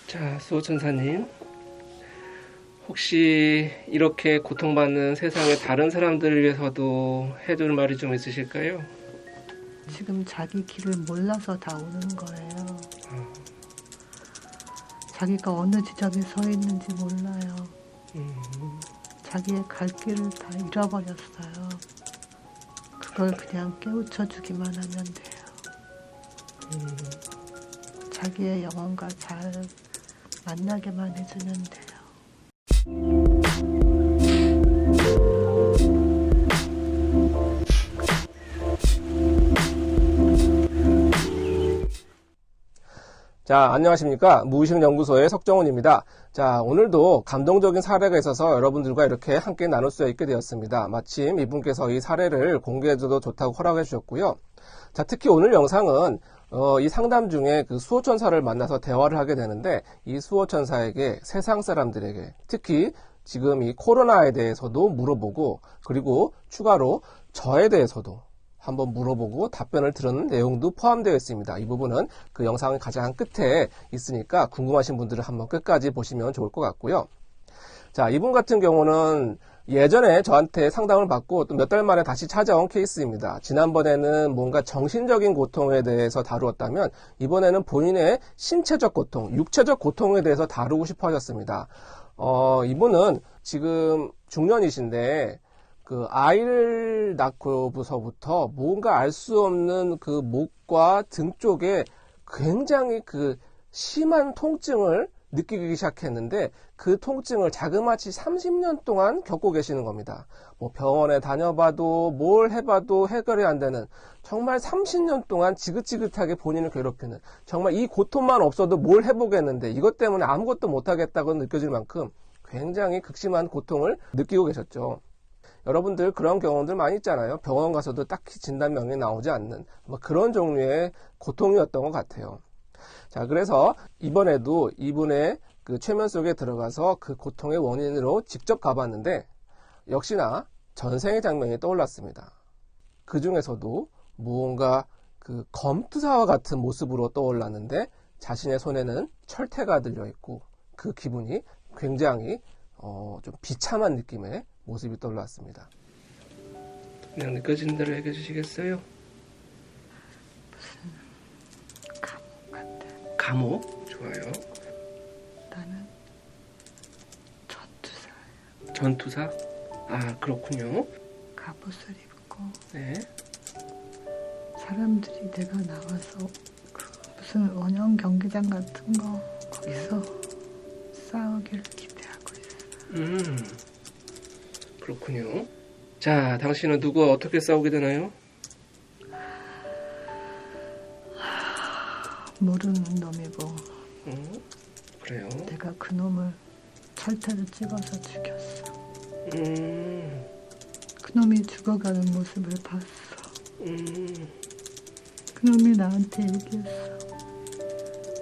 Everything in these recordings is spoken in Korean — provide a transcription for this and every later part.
자, 수호천사님, 혹시 이렇게 고통받는 세상의 다른 사람들을 위해서도 해줄 말이 좀 있으실까요? 지금 자기 길을 몰라서 다 오는 거예요. 자기가 어느 지점에 서 있는지 몰라요. 자기의 갈 길을 다 잃어버렸어요. 그걸 그냥 깨우쳐 주기만 하면 돼요. 자기의 영혼과 잘 만나게만 해주면 돼요. 자, 안녕하십니까. 무의식연구소의 석정훈입니다. 자, 오늘도 감동적인 사례가 있어서 여러분들과 이렇게 함께 나눌 수 있게 되었습니다. 마침 이분께서 이 사례를 공개해줘도 좋다고 허락해 주셨고요. 자, 특히 오늘 영상은 이 상담 중에 그 수호천사를 만나서 대화를 하게 되는데, 이 수호천사에게 세상 사람들에게 특히 지금 이 코로나에 대해서도 물어보고, 그리고 추가로 저에 대해서도 한번 물어보고 답변을 들은 내용도 포함되어 있습니다. 이 부분은 그 영상의 가장 끝에 있으니까 궁금하신 분들은 한번 끝까지 보시면 좋을 것 같고요. 자, 이분 같은 경우는 예전에 저한테 상담을 받고 또 몇 달 만에 다시 찾아온 케이스입니다. 지난번에는 뭔가 정신적인 고통에 대해서 다루었다면 이번에는 본인의 신체적 고통, 육체적 고통에 대해서 다루고 싶어 하셨습니다. 이분은 지금 중년이신데 그 아이를 낳고서부터 뭔가 알 수 없는 그 목과 등 쪽에 굉장히 그 심한 통증을 느끼기 시작했는데, 그 통증을 자그마치 30년 동안 겪고 계시는 겁니다. 뭐 병원에 다녀봐도 뭘 해봐도 해결이 안 되는, 정말 30년 동안 지긋지긋하게 본인을 괴롭히는, 정말 이 고통만 없어도 뭘 해보겠는데 이것 때문에 아무것도 못하겠다고 느껴질 만큼 굉장히 극심한 고통을 느끼고 계셨죠. 여러분들 그런 경험들 많이 있잖아요. 병원 가서도 딱히 진단명이 나오지 않는 뭐 그런 종류의 고통이었던 것 같아요. 자, 그래서 이번에도 이분의 그 최면 속에 들어가서 그 고통의 원인으로 직접 가봤는데, 역시나 전생의 장면이 떠올랐습니다. 그 중에서도 무언가 그 검투사와 같은 모습으로 떠올랐는데, 자신의 손에는 철퇴가 들려있고 그 기분이 굉장히 좀 비참한 느낌의 모습이 떠올랐습니다. 그냥 느껴지는 대로 얘기해 주시겠어요? 감옥 같아. 감옥? 좋아요. 나는 전투사예요. 전투사? 아, 그렇군요. 갑옷을 입고 네. 사람들이 내가 나가서 그 무슨 원형 경기장 같은 거 거기서 싸우기를 기대하고 있어. 그렇군요. 자, 당신은 누구와 어떻게 싸우게 되나요? 모르는 놈이고 그래요. 내가 그 놈을 철퇴를 찍어서 죽였어. 그 놈이 죽어가는 모습을 봤어. 그 놈이 나한테 얘기했어.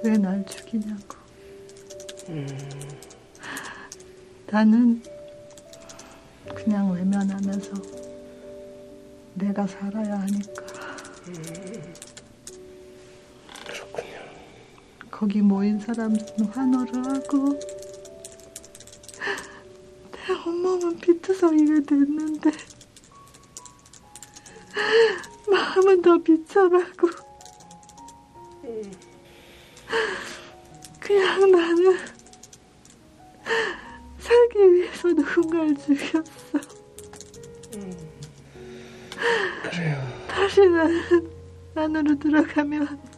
왜 날 죽이냐고. 나는 그냥 외면하면서 내가 살아야 하니까. 그렇군요. 거기 모인 사람들은 환호를 하고 내 온몸은 비투성이가 됐는데 마음은 더 비참하고 그냥 나는 살기 위해서 누군가를 죽였어. 그래요. 다시 나는 안으로 들어가면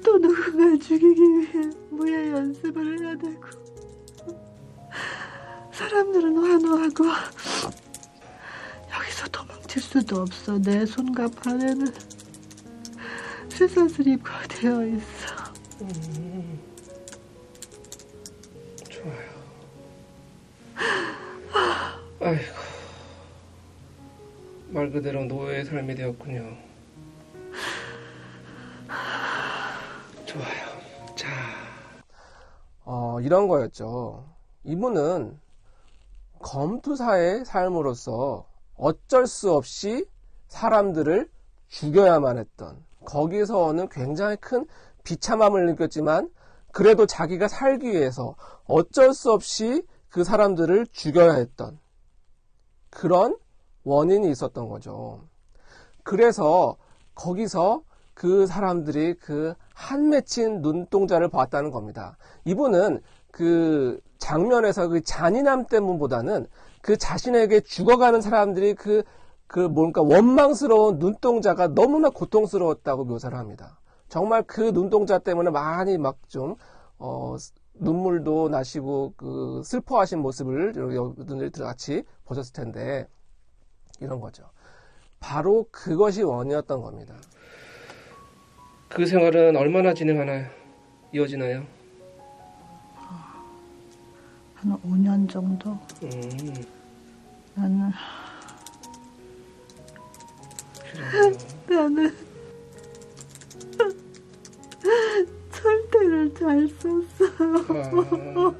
또 누군가를 죽이기 위해 무예 연습을 해야 되고, 사람들은 환호하고 여기서 도망칠 수도 없어. 내 손과 발에는 쇠사슬이 되어 있어. 좋아요. 아이고. 말 그대로 노예의 삶이 되었군요. 좋아요. 자. 이런 거였죠. 이분은 검투사의 삶으로서 어쩔 수 없이 사람들을 죽여야만 했던, 거기서 오는 굉장히 큰 비참함을 느꼈지만 그래도 자기가 살기 위해서 어쩔 수 없이 그 사람들을 죽여야 했던 그런 원인이 있었던 거죠. 그래서 거기서 그 사람들이 그 한 맺힌 눈동자를 보았다는 겁니다. 이분은 그 장면에서 그 잔인함 때문보다는 그 자신에게 죽어가는 사람들이 뭔가 원망스러운 눈동자가 너무나 고통스러웠다고 묘사를 합니다. 정말 그 눈동자 때문에 많이 막 좀, 눈물도 나시고 그 슬퍼하신 모습을 여러분들이 같이 보셨을 텐데, 이런 거죠. 바로 그것이 원인이었던 겁니다. 그 생활은 얼마나 진행하나요? 이어지나요? 한 5년 정도? 나는 철퇴를 잘 썼어.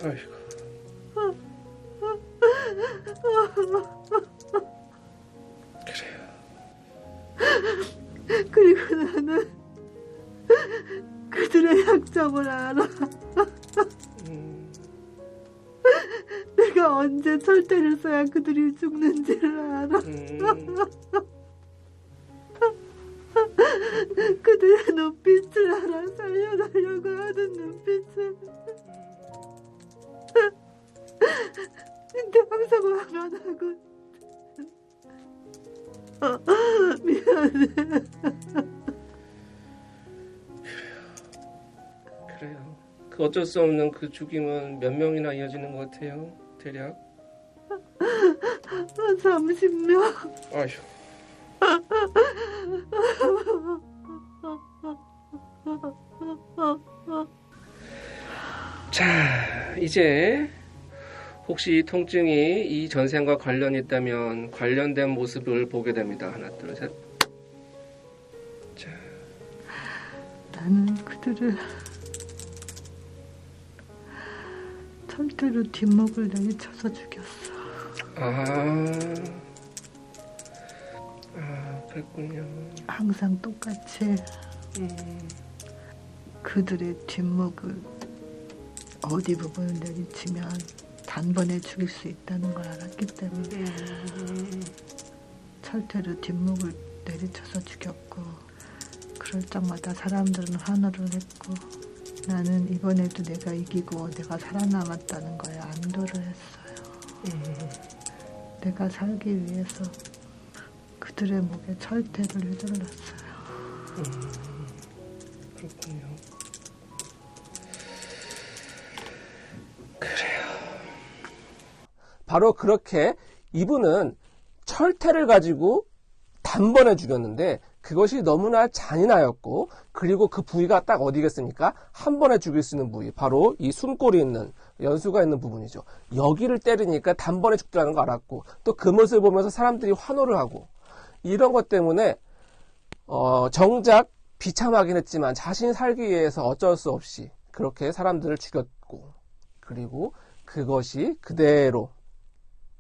아이고. 그리고 나는 그들의 약점을 알아. 내가 언제 철퇴를 써야 그들이 죽는지를 알아. 그들의 눈빛을 알아. 살려달라고 하는 눈빛을. 근데 항상 화가 나고 미안해. 그래요. 그 어쩔 수 없는 그 죽임은 몇 명이나 이어지는 것 같아요? 대략? 30명. 아휴. 자, 이제 혹시 통증이 이 전생과 관련이 있다면 관련된 모습을 보게 됩니다. 하나, 둘, 셋. 자. 나는 그들을 철퇴로 뒷목을 내리쳐서 죽였어. 그랬군요. 항상 똑같이 그들의 뒷목을 어디 부분을 내리치면 단번에 죽일 수 있다는 걸 알았기 때문에 철퇴로 뒷목을 내리쳐서 죽였고, 그럴 적마다 사람들은 환호를 했고, 나는 이번에도 내가 이기고 내가 살아남았다는 거에 안도를 했어요. 내가 살기 위해서 그들의 목에 철퇴를 휘둘렀어요. 그렇군요. 그래요. 바로 그렇게 이분은 철퇴를 가지고 단번에 죽였는데 그것이 너무나 잔인하였고, 그리고 그 부위가 딱 어디겠습니까? 한 번에 죽일 수 있는 부위, 바로 이 숨골이 있는, 연수가 있는 부분이죠. 여기를 때리니까 단번에 죽더라는 거 알았고, 또 그 모습을 보면서 사람들이 환호를 하고, 이런 것 때문에 정작 비참하긴 했지만 자신이 살기 위해서 어쩔 수 없이 그렇게 사람들을 죽였고, 그리고 그것이 그대로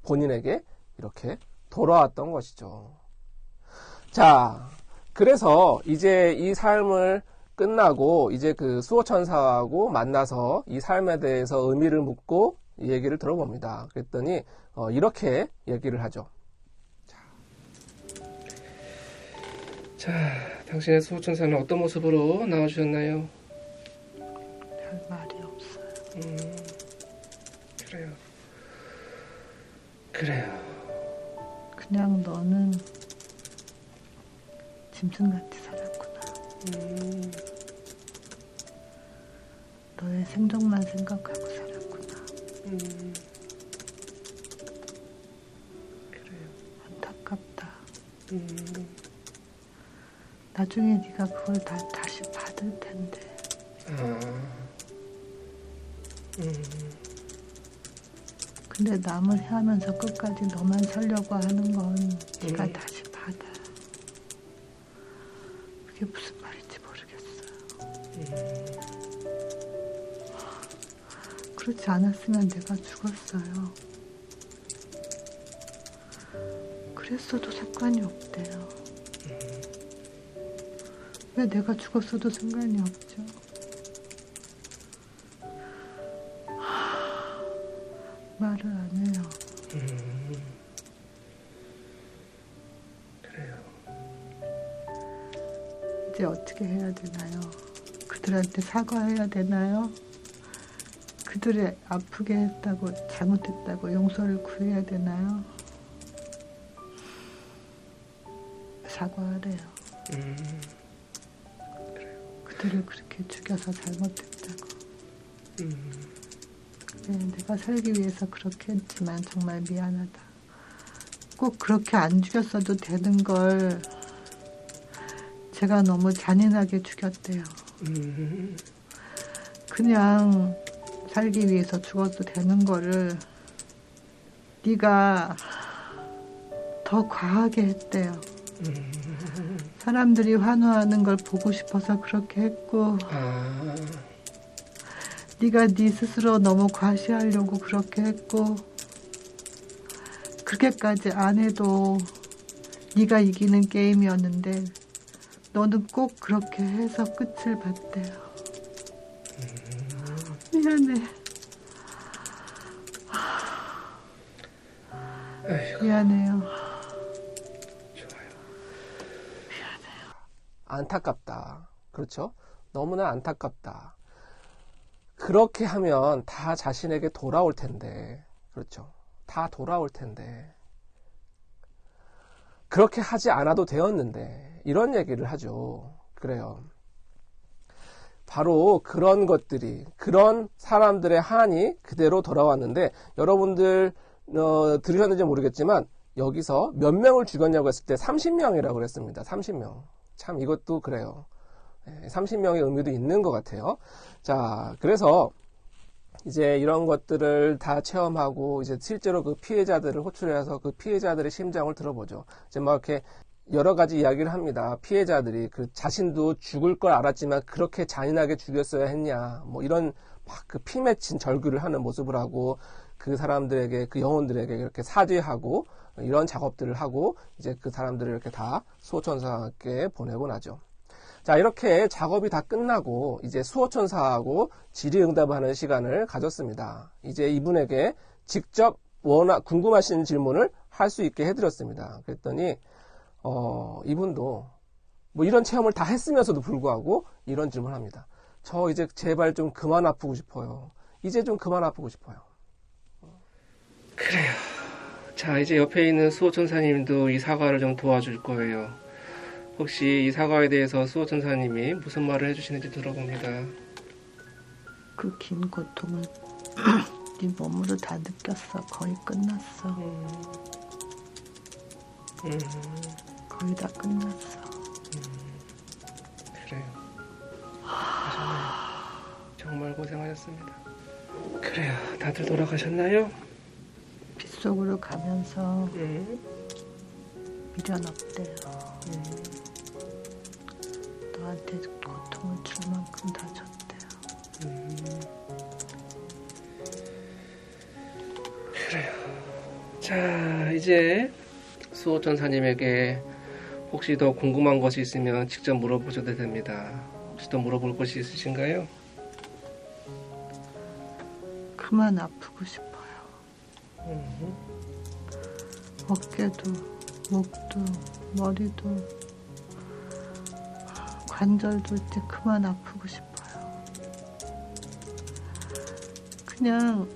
본인에게 이렇게 돌아왔던 것이죠. 자, 그래서 이제 이 삶을 끝나고 이제 그 수호천사하고 만나서 이 삶에 대해서 의미를 묻고 이 얘기를 들어봅니다. 그랬더니 이렇게 얘기를 하죠. 자, 당신의 수호천사는 어떤 모습으로 나와주셨나요? 별 말이 없어요. 그래요. 그래요. 그냥 너는 짐승같이 살았구나. 너의 생존만 생각하고 살았구나. 그래요. 안타깝다. 나중에 네가 그걸 다시 받을 텐데. 근데 남을 해하면서 끝까지 너만 살려고 하는 건 네가 다시 받아. 그게 무슨 말인지 모르겠어요. 그렇지 않았으면 내가 죽었어요. 그랬어도 상관이 없대요. 왜 내가 죽었어도 상관이 없죠. 말을 안 해요. 그래요. 이제 어떻게 해야 되나요? 그들한테 사과해야 되나요? 그들이 아프게 했다고, 잘못했다고 용서를 구해야 되나요? 사과하래요. 그들을 그렇게 죽여서 잘못했다고. 네, 내가 살기 위해서 그렇게 했지만 정말 미안하다. 꼭 그렇게 안 죽였어도 되는 걸 제가 너무 잔인하게 죽였대요. 그냥 살기 위해서 죽어도 되는 거를 네가 더 과하게 했대요. 사람들이 환호하는 걸 보고 싶어서 그렇게 했고, 네가 네 스스로 너무 과시하려고 그렇게 했고, 그렇게까지 안 해도 네가 이기는 게임이었는데 너는 꼭 그렇게 해서 끝을 봤대요. 미안해. 미안해요. 좋아요. 미안해요. 안타깝다. 그렇죠? 너무나 안타깝다. 그렇게 하면 다 자신에게 돌아올 텐데, 그렇죠? 다 돌아올 텐데, 그렇게 하지 않아도 되었는데, 이런 얘기를 하죠. 그래요. 바로 그런 것들이, 그런 사람들의 한이 그대로 돌아왔는데, 여러분들 들으셨는지 모르겠지만 여기서 몇 명을 죽였냐고 했을 때 30명이라고 그랬습니다. 30명. 참 이것도 그래요. 30명의 의미도 있는 것 같아요. 자, 그래서 이제 이런 것들을 다 체험하고 이제 실제로 그 피해자들을 호출해서 그 피해자들의 심정을 들어보죠. 이제 막 이렇게 여러 가지 이야기를 합니다. 피해자들이 그 자신도 죽을 걸 알았지만 그렇게 잔인하게 죽였어야 했냐. 뭐 이런 막 그 피 맺힌 절규를 하는 모습을 하고 그 사람들에게, 그 영혼들에게 이렇게 사죄하고 이런 작업들을 하고 이제 그 사람들을 이렇게 다 수호천사께 보내고 나죠. 자, 이렇게 작업이 다 끝나고 이제 수호천사하고 질의응답하는 시간을 가졌습니다. 이제 이분에게 직접 궁금하신 질문을 할 수 있게 해드렸습니다. 그랬더니 이분도 뭐 이런 체험을 다 했으면서도 불구하고 이런 질문을 합니다. 저 이제 제발 좀 그만 아프고 싶어요. 이제 좀 그만 아프고 싶어요. 그래요. 자, 이제 옆에 있는 수호천사님도 이 사과를 좀 도와줄 거예요. 혹시 이 사과에 대해서 수호천사님이 무슨 말을 해주시는지 들어봅니다. 그 긴 고통을 네 몸으로 다 느꼈어. 거의 끝났어. 거의 다 끝났어. 그래요. 정말 고생하셨습니다. 그래요. 다들 돌아가셨나요? 빗속으로 가면서 미련 없대요. 너한테 고통을 줄 만큼 다 줬대요. 그래요. 자, 이제 수호천사님에게 혹시 더 궁금한 것이 있으면 직접 물어보셔도 됩니다. 혹시 더 물어볼 것이 있으신가요? 그만 아프고 싶어요. 어깨도, 목도, 머리도, 관절도 이제 그만 아프고 싶어요. 그냥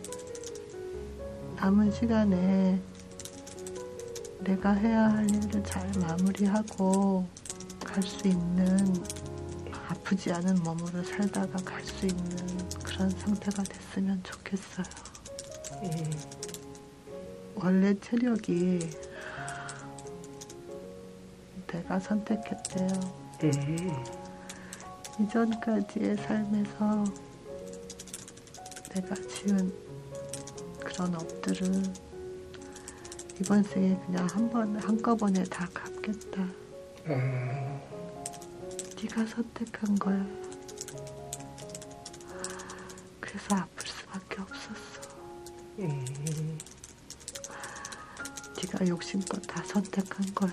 남은 시간에 내가 해야 할 일을 잘 마무리하고 갈 수 있는, 아프지 않은 몸으로 살다가 갈 수 있는 그런 상태가 됐으면 좋겠어요. 원래 체력이 내가 선택했대요. 이전까지의 삶에서 내가 지은 그런 업들을 이번 생에 그냥 한꺼번에 다 갚겠다. 네가 선택한 거야. 그래서 아플 수밖에 없었어. 네가 욕심껏 다 선택한 거야.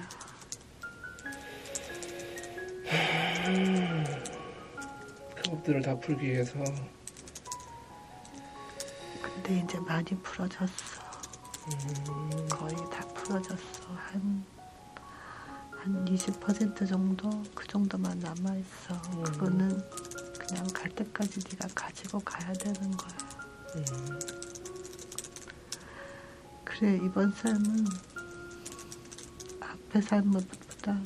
모습들을 다 풀기 위해서. 근데 이제 많이 풀어졌어. 거의 다 풀어졌어. 한 20% 정도? 그 정도만 남아있어. 그거는 그냥 갈 때까지 네가 가지고 가야 되는 거야. 그래, 이번 삶은 앞의 삶보다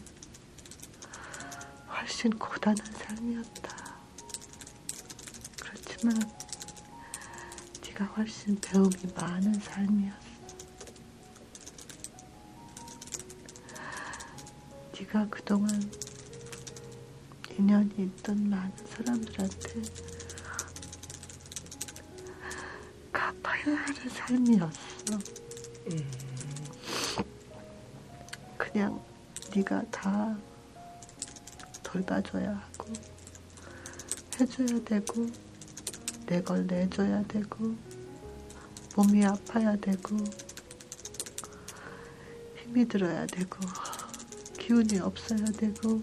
훨씬 고단한 삶이었다. 그렇지만 네가 훨씬 배움이 많은 삶이었어. 네가 그동안 인연이 있던 많은 사람들한테 갚아야 하는 삶이었어. 그냥 네가 다 돌봐줘야 하고 해줘야 되고 내 걸 내줘야 되고 몸이 아파야 되고 힘이 들어야 되고 기운이 없어야 되고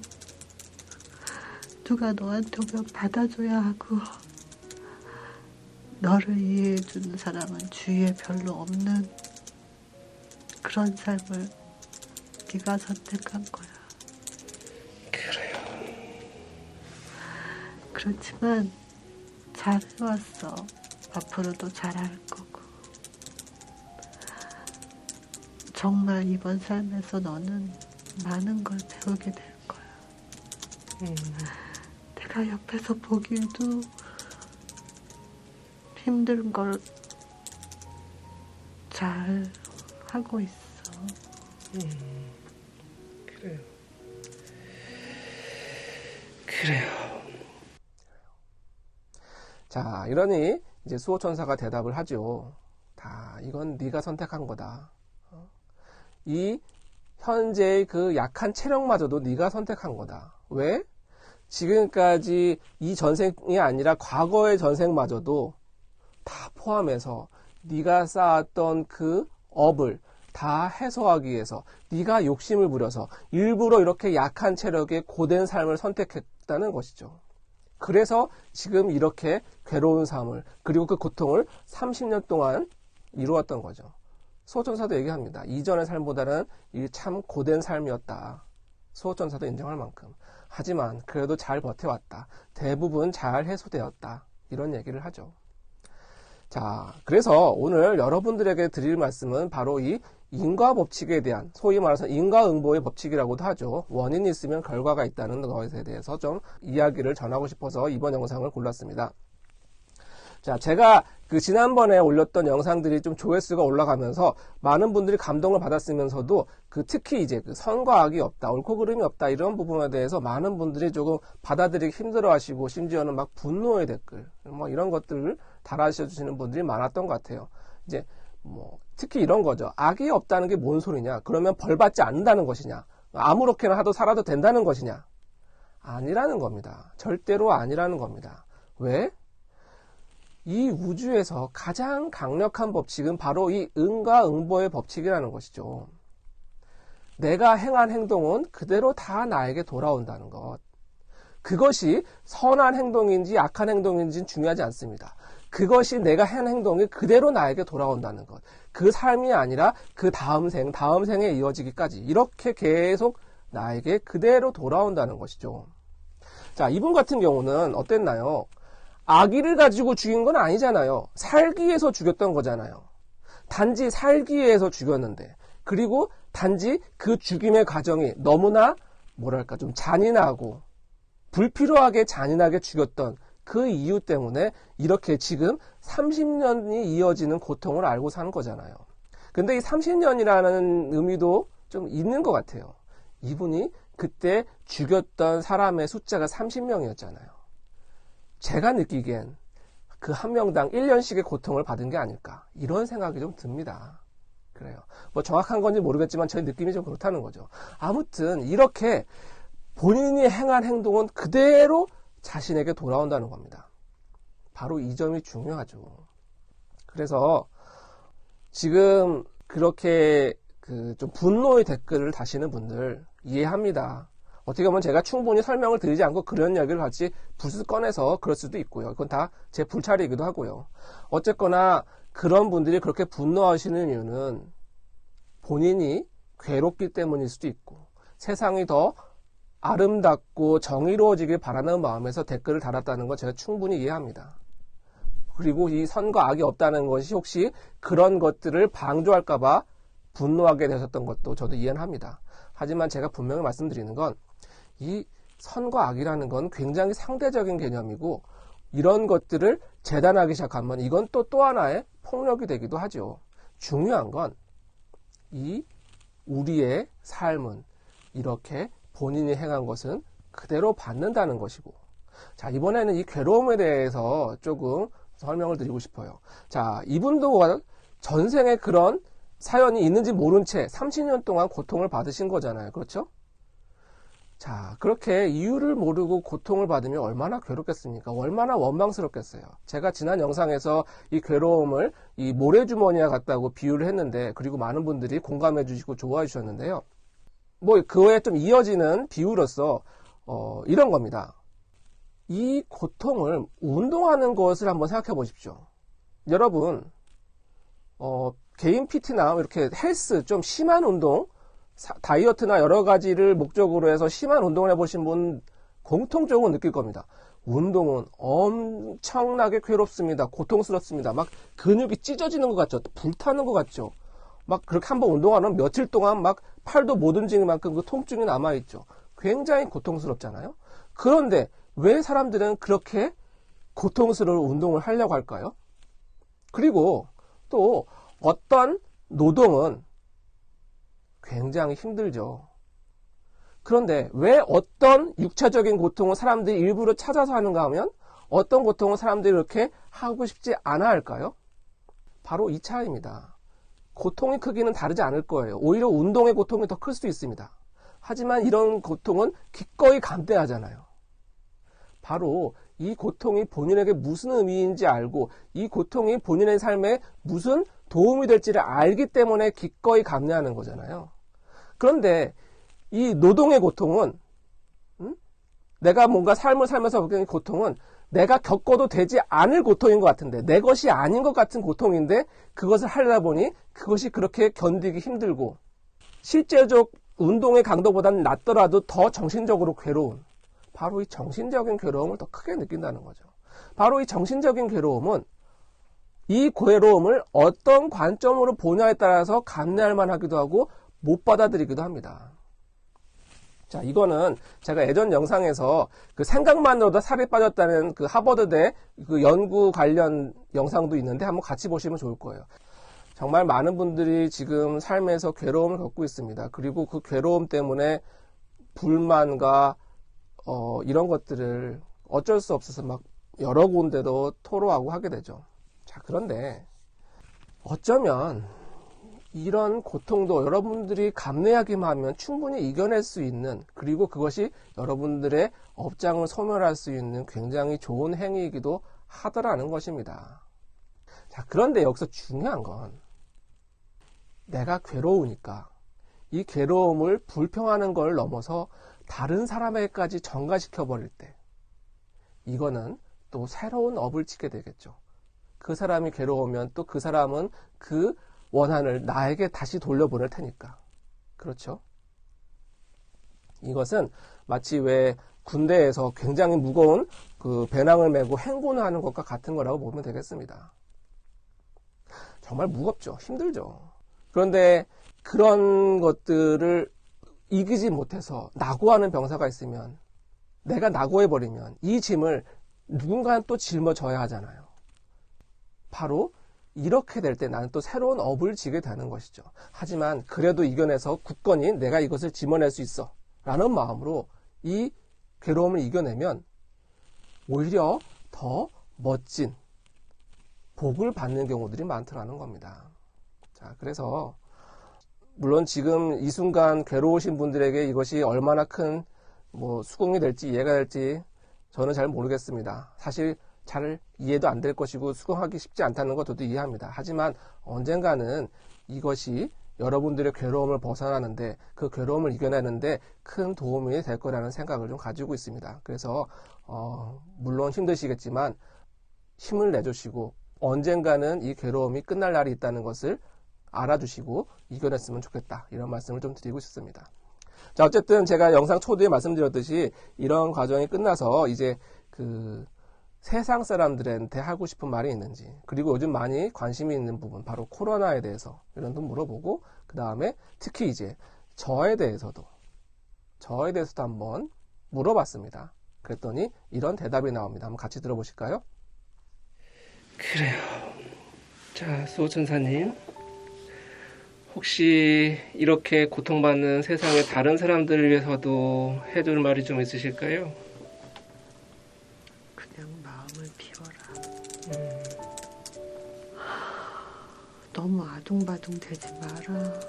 누가 너한테 오면 받아줘야 하고 너를 이해해주는 사람은 주위에 별로 없는 그런 삶을 네가 선택한 거야. 그래요. 그렇지만 잘해왔어. 앞으로도 잘할 거고. 정말 이번 삶에서 너는 많은 걸 배우게 될 거야. 내가 옆에서 보기에도 힘든 걸 잘 하고 있어. 그래요. 그래요. 자, 이러니 이제 수호천사가 대답을 하죠. 다 이건 네가 선택한 거다. 이 현재의 그 약한 체력마저도 네가 선택한 거다. 왜? 지금까지 이 전생이 아니라 과거의 전생마저도 다 포함해서 네가 쌓았던 그 업을 다 해소하기 위해서 네가 욕심을 부려서 일부러 이렇게 약한 체력의 고된 삶을 선택했다는 것이죠. 그래서 지금 이렇게 괴로운 삶을 그리고 그 고통을 30년 동안 이루었던 거죠. 수호천사도 얘기합니다. 이전의 삶보다는 이 참 고된 삶이었다. 수호천사도 인정할 만큼. 하지만 그래도 잘 버텨왔다. 대부분 잘 해소되었다. 이런 얘기를 하죠. 자, 그래서 오늘 여러분들에게 드릴 말씀은 바로 이 인과법칙에 대한, 소위 말해서 인과응보의 법칙이라고도 하죠. 원인이 있으면 결과가 있다는 것에 대해서 좀 이야기를 전하고 싶어서 이번 영상을 골랐습니다. 자, 제가 지난번에 올렸던 영상들이 좀 조회수가 올라가면서 많은 분들이 감동을 받았으면서도 특히 이제 선과 악이 없다, 옳고 그름이 없다 이런 부분에 대해서 많은 분들이 조금 받아들이기 힘들어 하시고 심지어는 막 분노의 댓글 뭐 이런 것들을 달아주시는 분들이 많았던 것 같아요. 이제 특히 이런 거죠. 악이 없다는 게 뭔 소리냐? 그러면 벌 받지 않는다는 것이냐? 아무렇게나 하도 살아도 된다는 것이냐? 아니라는 겁니다. 절대로 아니라는 겁니다. 왜? 이 우주에서 가장 강력한 법칙은 바로 이 응과응보의 법칙이라는 것이죠. 내가 행한 행동은 그대로 다 나에게 돌아온다는 것. 그것이 선한 행동인지 악한 행동인지는 중요하지 않습니다. 그것이 내가 한 행동이 그대로 나에게 돌아온다는 것. 그 삶이 아니라 그 다음 생에 이어지기까지 이렇게 계속 나에게 그대로 돌아온다는 것이죠. 자, 이분 같은 경우는 어땠나요? 아기를 가지고 죽인 건 아니잖아요. 살기 위해서 죽였던 거잖아요. 단지 살기 위해서 죽였는데, 그리고 단지 그 죽임의 과정이 너무나 좀 잔인하고 불필요하게 잔인하게 죽였던 그 이유 때문에 이렇게 지금 30년이 이어지는 고통을 알고 사는 거잖아요. 근데 이 30년이라는 의미도 좀 있는 것 같아요. 이분이 그때 죽였던 사람의 숫자가 30명이었잖아요. 제가 느끼기엔 그 한 명당 1년씩의 고통을 받은 게 아닐까 이런 생각이 좀 듭니다. 그래요. 정확한 건지 모르겠지만 저의 느낌이 좀 그렇다는 거죠. 아무튼 이렇게 본인이 행한 행동은 그대로 자신에게 돌아온다는 겁니다. 바로 이 점이 중요하죠. 그래서 지금 그렇게 좀 분노의 댓글을 다시는 분들 이해합니다. 어떻게 보면 제가 충분히 설명을 드리지 않고 그런 이야기를 같이 불쑥 꺼내서 그럴 수도 있고요. 그건 다 제 불찰이기도 하고요. 어쨌거나 그런 분들이 그렇게 분노하시는 이유는 본인이 괴롭기 때문일 수도 있고 세상이 더 아름답고 정의로워지길 바라는 마음에서 댓글을 달았다는 거 제가 충분히 이해합니다. 그리고 이 선과 악이 없다는 것이 혹시 그런 것들을 방조할까봐 분노하게 되셨던 것도 저도 이해는 합니다. 하지만 제가 분명히 말씀드리는 건 이 선과 악이라는 건 굉장히 상대적인 개념이고 이런 것들을 재단하기 시작하면 이건 또 하나의 폭력이 되기도 하죠. 중요한 건 이 우리의 삶은 이렇게 본인이 행한 것은 그대로 받는다는 것이고 자 이번에는 이 괴로움에 대해서 조금 설명을 드리고 싶어요. 자 이분도 전생에 그런 사연이 있는지 모른 채 30년 동안 고통을 받으신 거잖아요. 그렇죠? 자 그렇게 이유를 모르고 고통을 받으면 얼마나 괴롭겠습니까? 얼마나 원망스럽겠어요. 제가 지난 영상에서 이 괴로움을 이 모래주머니와 같다고 비유를 했는데 그리고 많은 분들이 공감해 주시고 좋아해 주셨는데요. 뭐 그거에 좀 이어지는 비유로서 이런 겁니다. 이 고통을 운동하는 것을 한번 생각해 보십시오. 여러분 개인 PT나 이렇게 헬스 좀 심한 운동 다이어트나 여러 가지를 목적으로 해서 심한 운동을 해보신 분 공통적으로 느낄 겁니다. 운동은 엄청나게 괴롭습니다. 고통스럽습니다. 막 근육이 찢어지는 것 같죠? 불타는 것 같죠? 막 그렇게 한번 운동하면 며칠 동안 막 팔도 못 움직일 만큼 그 통증이 남아있죠. 굉장히 고통스럽잖아요. 그런데 왜 사람들은 그렇게 고통스러운 운동을 하려고 할까요? 그리고 또 어떤 노동은 굉장히 힘들죠. 그런데 왜 어떤 육체적인 고통을 사람들이 일부러 찾아서 하는가 하면 어떤 고통을 사람들이 이렇게 하고 싶지 않아 할까요? 바로 이 차이입니다. 고통의 크기는 다르지 않을 거예요. 오히려 운동의 고통이 더 클 수도 있습니다. 하지만 이런 고통은 기꺼이 감내하잖아요. 바로 이 고통이 본인에게 무슨 의미인지 알고 이 고통이 본인의 삶에 무슨 도움이 될지를 알기 때문에 기꺼이 감내하는 거잖아요. 그런데 이 노동의 고통은 내가 뭔가 삶을 살면서 겪는 고통은 내가 겪어도 되지 않을 고통인 것 같은데 내 것이 아닌 것 같은 고통인데 그것을 하려다 보니 그것이 그렇게 견디기 힘들고 실제적 운동의 강도보다는 낮더라도 더 정신적으로 괴로운 바로 이 정신적인 괴로움을 더 크게 느낀다는 거죠. 바로 이 정신적인 괴로움은 이 괴로움을 어떤 관점으로 보냐에 따라서 감내할 만하기도 하고 못 받아들이기도 합니다. 자, 이거는 제가 예전 영상에서 그 생각만으로도 살이 빠졌다는 그 하버드대 그 연구 관련 영상도 있는데 한번 같이 보시면 좋을 거예요. 정말 많은 분들이 지금 삶에서 괴로움을 겪고 있습니다. 그리고 그 괴로움 때문에 불만과 이런 것들을 어쩔 수 없어서 막 여러 군데도 토로하고 하게 되죠. 자, 그런데 어쩌면 이런 고통도 여러분들이 감내하기만 하면 충분히 이겨낼 수 있는 그리고 그것이 여러분들의 업장을 소멸할 수 있는 굉장히 좋은 행위이기도 하더라는 것입니다. 자, 그런데 여기서 중요한 건 내가 괴로우니까 이 괴로움을 불평하는 걸 넘어서 다른 사람에게까지 전가시켜버릴 때 이거는 또 새로운 업을 치게 되겠죠. 그 사람이 괴로우면 또 그 사람은 그 원한을 나에게 다시 돌려보낼 테니까. 그렇죠? 이것은 마치 왜 군대에서 굉장히 무거운 그 배낭을 메고 행군을 하는 것과 같은 거라고 보면 되겠습니다. 정말 무겁죠. 힘들죠. 그런데 그런 것들을 이기지 못해서 낙오하는 병사가 있으면 내가 낙오해버리면 이 짐을 누군가는 또 짊어져야 하잖아요. 바로 이렇게 될 때 나는 또 새로운 업을 지게 되는 것이죠. 하지만 그래도 이겨내서 굳건히 내가 이것을 짊어낼 수 있어 라는 마음으로 이 괴로움을 이겨내면 오히려 더 멋진 복을 받는 경우들이 많더라는 겁니다. 자, 그래서 물론 지금 이 순간 괴로우신 분들에게 이것이 얼마나 큰 수긍이 될지 이해가 될지 저는 잘 모르겠습니다. 사실 잘 이해도 안 될 것이고 수긍하기 쉽지 않다는 것 저도 이해합니다. 하지만 언젠가는 이것이 여러분들의 괴로움을 벗어나는데, 그 괴로움을 이겨내는데 큰 도움이 될 거라는 생각을 좀 가지고 있습니다. 그래서 물론 힘드시겠지만 힘을 내주시고 언젠가는 이 괴로움이 끝날 날이 있다는 것을 알아주시고 이겨냈으면 좋겠다, 이런 말씀을 좀 드리고 싶습니다. 자, 어쨌든 제가 영상 초두에 말씀드렸듯이 이런 과정이 끝나서 이제 세상 사람들한테 하고 싶은 말이 있는지, 그리고 요즘 많이 관심이 있는 부분, 바로 코로나에 대해서 이런 좀 물어보고, 그 다음에 특히 이제 저에 대해서도 한번 물어봤습니다. 그랬더니 이런 대답이 나옵니다. 한번 같이 들어보실까요? 그래요. 자, 수호천사님, 혹시 이렇게 고통받는 세상의 다른 사람들을 위해서도 해줄 말이 좀 있으실까요? 그냥 마음을 비워라. 너무 아둥바둥 되지 마라.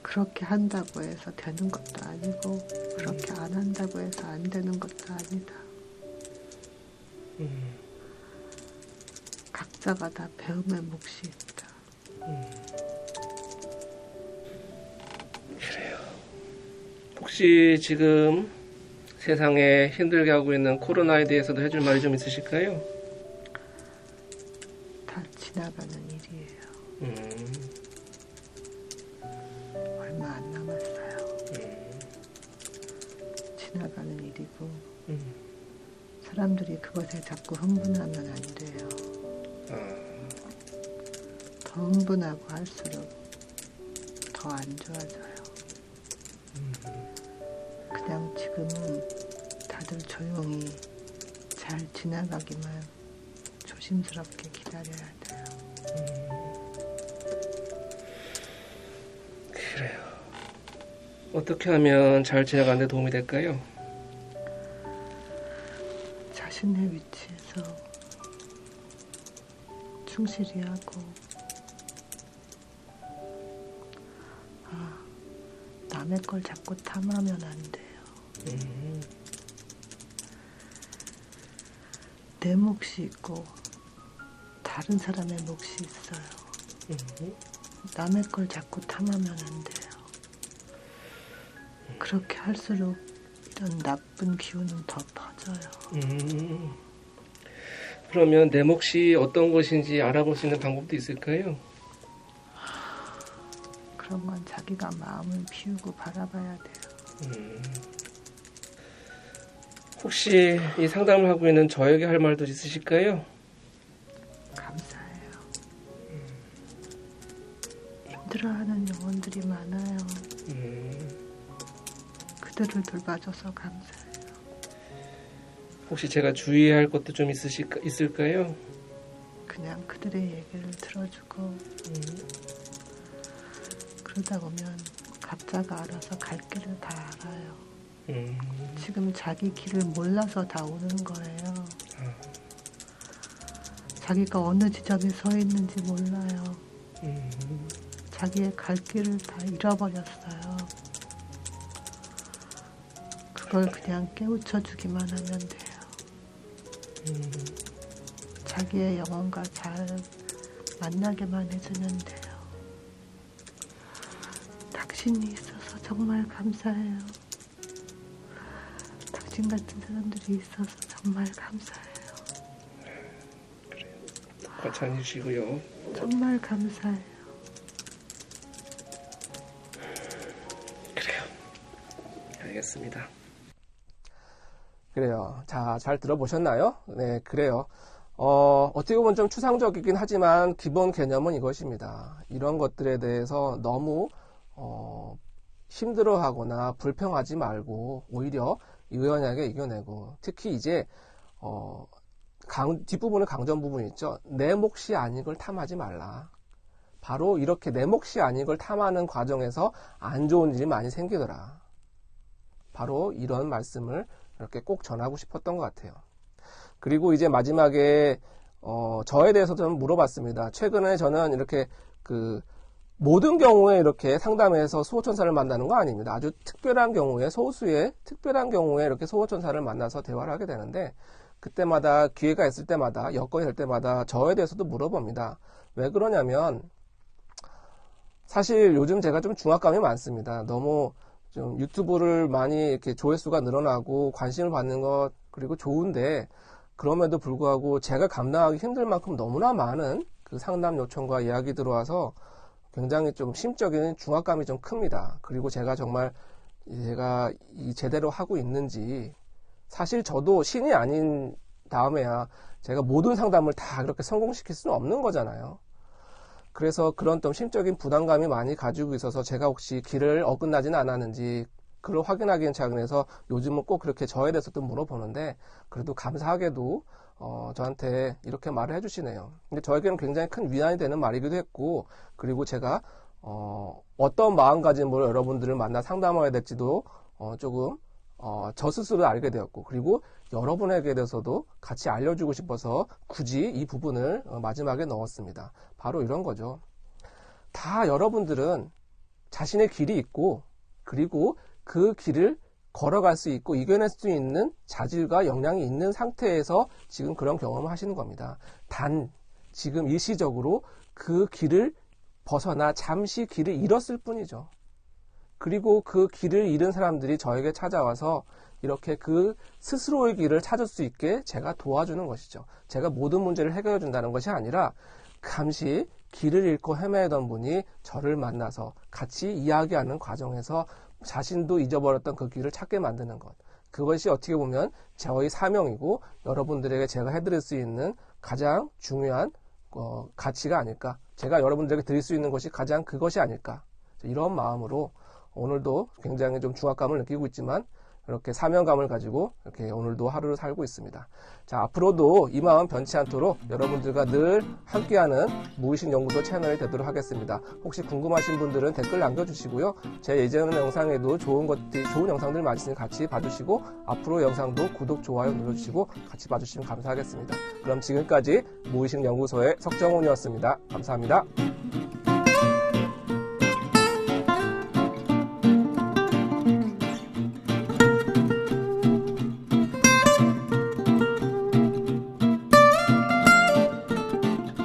그렇게 한다고 해서 되는 것도 아니고 그렇게 안 한다고 해서 안 되는 것도 아니다. 각자가 다 배움의 몫이 있다. 그래요. 혹시 지금 세상에 힘들게 하고 있는 코로나에 대해서도 해줄 말이 좀 있으실까요? 다 지나가는 일이에요. 얼마 안 남았어요. 지나가는 일이고 사람들이 그것에 자꾸 흥분하면 안 돼요. 더 흥분하고 할수록 더 안 좋아져요. 그냥 지금은 다들 조용히 잘 지나가기만 조심스럽게 기다려야 돼요. 그래요. 어떻게 하면 잘 지나가는 데 도움이 될까요? 자신의 위치에서 충실히 하고, 남의 걸 자꾸 탐하면 안 돼요. 내 몫이 있고 다른 사람의 몫이 있어요. 남의 걸 자꾸 탐하면 안 돼요. 그렇게 할수록 이런 나쁜 기운은 더 퍼져요. 그러면 내 몫이 어떤 것인지 알아볼 수 있는 방법도 있을까요? 그런 건 자기가 마음을 비우고 바라봐야 돼요. 혹시 이 상담을 하고 있는 저에게 할 말도 있으실까요? 감사해요. 힘들어하는 영혼들이 많아요. 그들을 돌봐줘서 감사해요. 혹시 제가 주의해야 할 것도 좀 있을까요? 그냥 그들의 얘기를 들어주고 그러다 보면 각자가 알아서 갈 길을 다 알아요. 지금 자기 길을 몰라서 다 오는 거예요. 자기가 어느 지점에 서 있는지 몰라요. 자기의 갈 길을 다 잃어버렸어요. 그걸 그냥 깨우쳐 주기만 하면 돼요. 자기의 영혼과 잘 만나게만 해주면 돼요. 당신이 있어서 정말 감사해요. 당신 같은 사람들이 있어서 정말 감사해요. 그래요. 과찬 주시고요. 정말 감사해요. 그래요. 알겠습니다. 그래요. 자, 잘 들어보셨나요? 네, 그래요. 어떻게 보면 좀 추상적이긴 하지만 기본 개념은 이것입니다. 이런 것들에 대해서 너무 힘들어하거나 불평하지 말고 오히려 유연하게 이겨내고, 특히 이제 뒷부분에 강조한 부분이 있죠. 내 몫이 아닌 걸 탐하지 말라. 바로 이렇게 내 몫이 아닌 걸 탐하는 과정에서 안 좋은 일이 많이 생기더라. 바로 이런 말씀을 이렇게 꼭 전하고 싶었던 것 같아요. 그리고 이제 마지막에 저에 대해서 좀 물어봤습니다. 최근에 저는 이렇게 모든 경우에 이렇게 상담해서 수호천사를 만나는 거 아닙니다. 아주 특별한 경우에, 소수의 특별한 경우에 이렇게 수호천사를 만나서 대화를 하게 되는데, 그때마다 기회가 있을 때마다, 여건이 될 때마다 저에 대해서도 물어봅니다. 왜 그러냐면 사실 요즘 제가 좀 중압감이 많습니다. 너무 좀 유튜브를 많이 이렇게 조회수가 늘어나고 관심을 받는 것 그리고 좋은데 그럼에도 불구하고 제가 감당하기 힘들 만큼 너무나 많은 그 상담 요청과 이야기 들어와서 굉장히 좀 심적인 중압감이 좀 큽니다. 그리고 제가 정말 제가 제대로 하고 있는지 사실 저도 신이 아닌 다음에야 제가 모든 상담을 다 그렇게 성공시킬 수는 없는 거잖아요. 그래서 그런 좀 심적인 부담감이 많이 가지고 있어서 제가 혹시 길을 어긋나지는 않았는지 그걸 확인하기 차원에서 요즘은 꼭 그렇게 저에 대해서 또 물어보는데 그래도 감사하게도 저한테 이렇게 말을 해주시네요. 근데 저에게는 굉장히 큰 위안이 되는 말이기도 했고 그리고 제가 어떤 마음가짐으로 여러분들을 만나 상담해야 될지도 조금 저 스스로 알게 되었고 그리고 여러분에게 대해서도 같이 알려주고 싶어서 굳이 이 부분을 마지막에 넣었습니다. 바로 이런 거죠. 다 여러분들은 자신의 길이 있고 그리고 그 길을 걸어갈 수 있고 이겨낼 수 있는 자질과 역량이 있는 상태에서 지금 그런 경험을 하시는 겁니다. 단 지금 일시적으로 그 길을 벗어나 잠시 길을 잃었을 뿐이죠. 그리고 그 길을 잃은 사람들이 저에게 찾아와서 이렇게 그 스스로의 길을 찾을 수 있게 제가 도와주는 것이죠. 제가 모든 문제를 해결해 준다는 것이 아니라 잠시 길을 잃고 헤매던 분이 저를 만나서 같이 이야기하는 과정에서 자신도 잊어버렸던 그 길을 찾게 만드는 것. 그것이 어떻게 보면 저의 사명이고 여러분들에게 제가 해드릴 수 있는 가장 중요한 가치가 아닐까. 제가 여러분들에게 드릴 수 있는 것이 가장 그것이 아닐까. 이런 마음으로 오늘도 굉장히 좀 중압감을 느끼고 있지만 이렇게 사명감을 가지고 이렇게 오늘도 하루를 살고 있습니다. 자, 앞으로도 이 마음 변치 않도록 여러분들과 늘 함께하는 무의식연구소 채널이 되도록 하겠습니다. 혹시 궁금하신 분들은 댓글 남겨주시고요. 제 예전 영상에도 좋은 영상들 많이 있으니 같이 봐주시고 앞으로 영상도 구독, 좋아요 눌러주시고 같이 봐주시면 감사하겠습니다. 그럼 지금까지 무의식연구소의 석정훈이었습니다. 감사합니다.